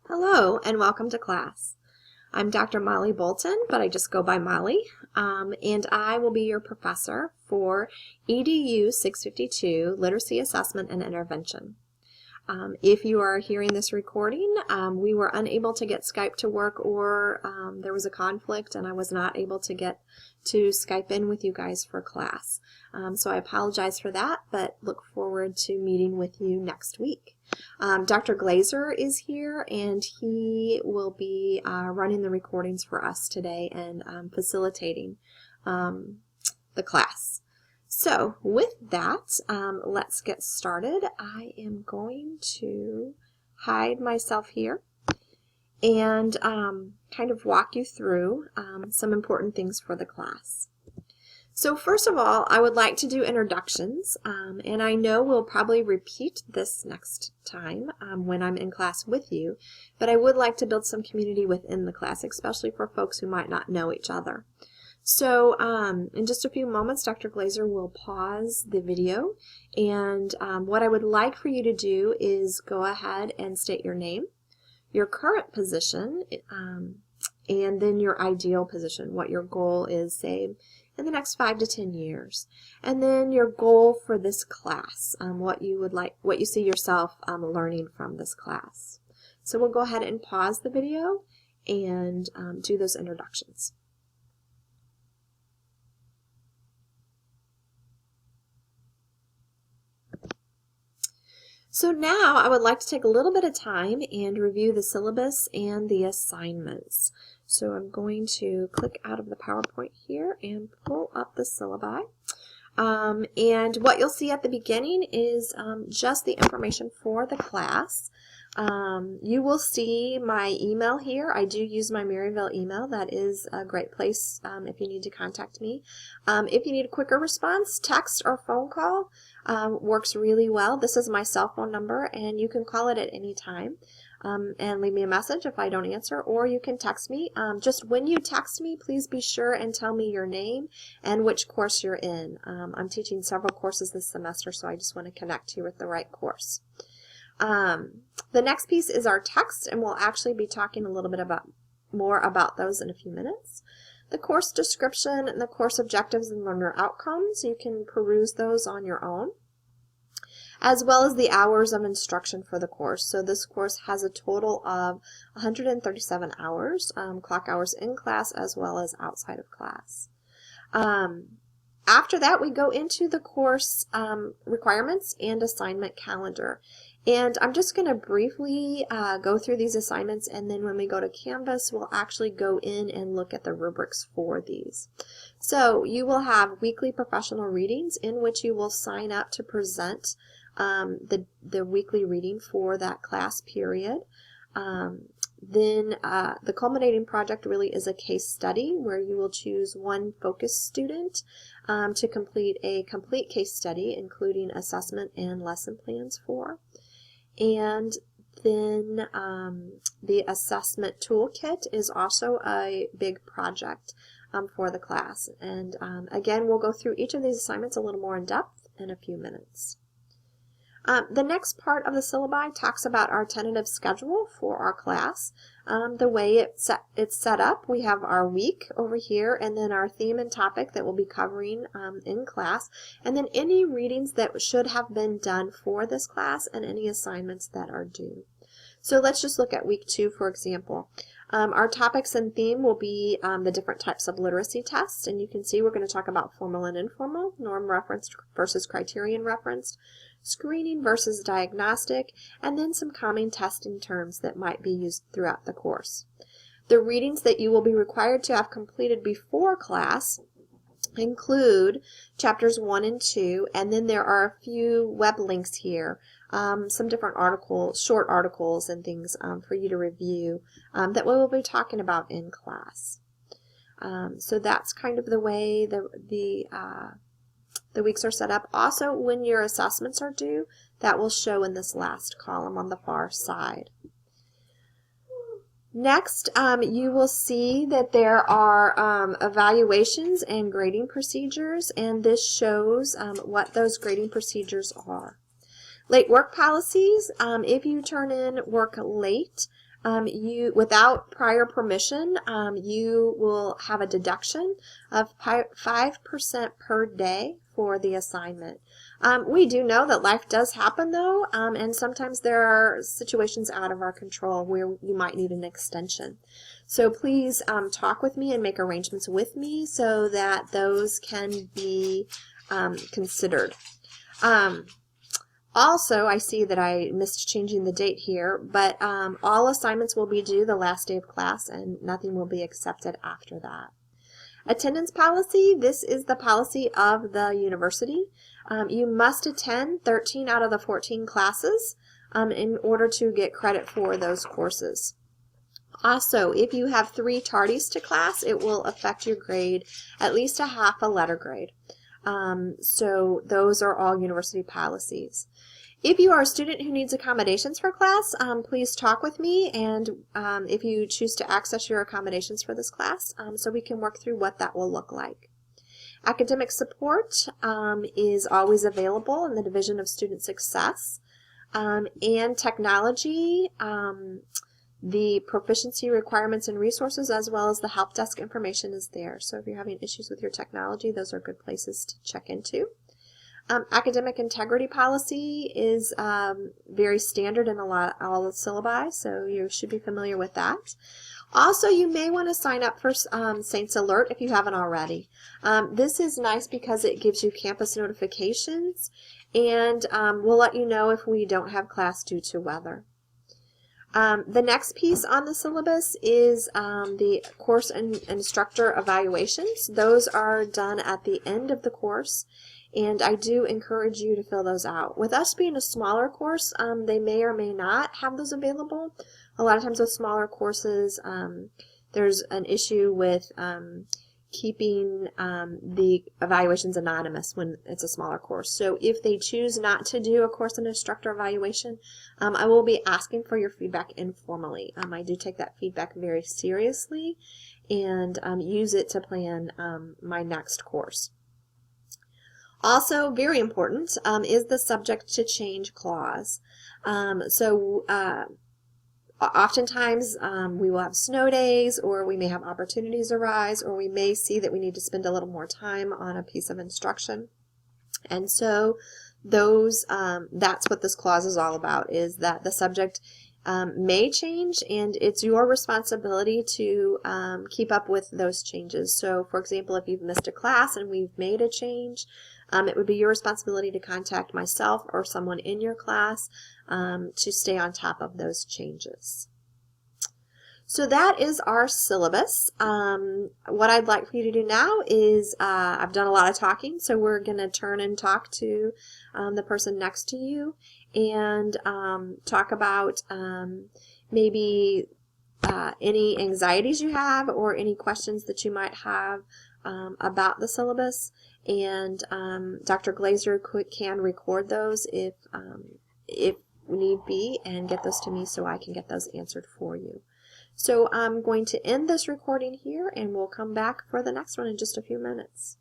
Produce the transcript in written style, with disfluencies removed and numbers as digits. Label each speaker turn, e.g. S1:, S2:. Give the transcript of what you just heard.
S1: Hello and welcome to class. I'm Dr. Molly Bolton, but I just go by Molly, and I will be your professor for EDU 652, Literacy Assessment and Intervention. If you are hearing this recording, we were unable to get Skype to work, or there was a conflict and I was not able to get to Skype in with you guys for class. So I apologize for that, but look forward to meeting with you next week. Dr. Glazer is here, and he will be running the recordings for us today and facilitating the class. So with that, let's get started. I am going to hide myself here and kind of walk you through some important things for the class. So first of all, I would like to do introductions, and I know we'll probably repeat this next time when I'm in class with you, but I would like to build some community within the class, especially for folks who might not know each other. So in just a few moments, Dr. Glazer will pause the video, and what I would like for you to do is go ahead and state your name, your current position, and then your ideal position, what your goal is, say, in the next 5 to 10 years. And then your goal for this class, what you see yourself learning from this class. So we'll go ahead and pause the video and do those introductions. So now I would like to take a little bit of time and review the syllabus and the assignments. So I'm going to click out of the PowerPoint here and pull up the syllabi. And what you'll see at the beginning is just the information for the class. You will see my email here. I do use my Maryville email. That is a great place if you need to contact me. If you need a quicker response, text or phone call works really well. This is my cell phone number, and you can call it at any time and leave me a message if I don't answer, or you can text me. Just when you text me, please be sure and tell me your name and which course you're in. I'm teaching several courses this semester, so I just want to connect you with the right course. The next piece is our text, and we'll actually be talking a little bit more about those in a few minutes. The course description and the course objectives and learner outcomes, you can peruse those on your own, as well as the hours of instruction for the course. So this course has a total of 137 hours, clock hours in class as well as outside of class. After that, we go into the course requirements and assignment calendar. And I'm just going to briefly go through these assignments, and then when we go to Canvas, we'll actually go in and look at the rubrics for these. So you will have weekly professional readings in which you will sign up to present the weekly reading for that class period. Then the culminating project really is a case study where you will choose one focus student to complete a complete case study, including assessment and lesson plans for. And then the assessment toolkit is also a big project for the class. And again, we'll go through each of these assignments a little more in depth in a few minutes. The next part of the syllabi talks about our tentative schedule for our class. The way it's set up, we have our week over here, and then our theme and topic that we'll be covering in class, and then any readings that should have been done for this class and any assignments that are due. So let's just look at week 2, for example. Our topics and theme will be the different types of literacy tests, and you can see we're going to talk about formal and informal, norm referenced versus criterion referenced, screening versus diagnostic, and then some common testing terms that might be used throughout the course. The readings that you will be required to have completed before class include chapters 1 and 2, and then there are a few web links here, some different articles, short articles and things for you to review that we will be talking about in class. So that's kind of the way the weeks are set up. Also, when your assessments are due, that will show in this last column on the far side. Next, you will see that there are evaluations and grading procedures, and this shows what those grading procedures are. Late work policies, if you turn in work late, without prior permission, you will have a deduction of 5% per day for the assignment. We do know that life does happen though, and sometimes there are situations out of our control where you might need an extension. So please talk with me and make arrangements with me so that those can be considered. Also, I see that I missed changing the date here, but all assignments will be due the last day of class and nothing will be accepted after that. Attendance policy, this is the policy of the university. You must attend 13 out of the 14 classes in order to get credit for those courses. Also, if you have 3 tardies to class, it will affect your grade at least a half a letter grade. So those are all university policies. If you are a student who needs accommodations for class, please talk with me, and if you choose to access your accommodations for this class, so we can work through what that will look like. Academic support is always available in the Division of Student Success, and technology, the proficiency requirements and resources, as well as the help desk information is there. So if you're having issues with your technology, those are good places to check into. Academic integrity policy is very standard in all the syllabi, so you should be familiar with that. Also, you may want to sign up for Saints Alert if you haven't already. This is nice because it gives you campus notifications, and we'll let you know if we don't have class due to weather. The next piece on the syllabus is the course and instructor evaluations. Those are done at the end of the course, and I do encourage you to fill those out. With us being a smaller course, they may or may not have those available. A lot of times with smaller courses, there's an issue with keeping the evaluations anonymous when it's a smaller course. So if they choose not to do a course and instructor evaluation, I will be asking for your feedback informally. I do take that feedback very seriously and use it to plan my next course. Also, very important is the subject to change clause. Oftentimes we will have snow days, or we may have opportunities arise, or we may see that we need to spend a little more time on a piece of instruction. And so that's what this clause is all about, is that the subject may change, and it's your responsibility to keep up with those changes. So for example, if you've missed a class and we've made a change, it would be your responsibility to contact myself or someone in your class to stay on top of those changes. So that is our syllabus. What I'd like for you to do now is, I've done a lot of talking, so we're going to turn and talk to the person next to you and talk about maybe any anxieties you have or any questions that you might have about the syllabus. And Dr. Glazer can record those if need be and get those to me so I can get those answered for you. So I'm going to end this recording here, and we'll come back for the next one in just a few minutes.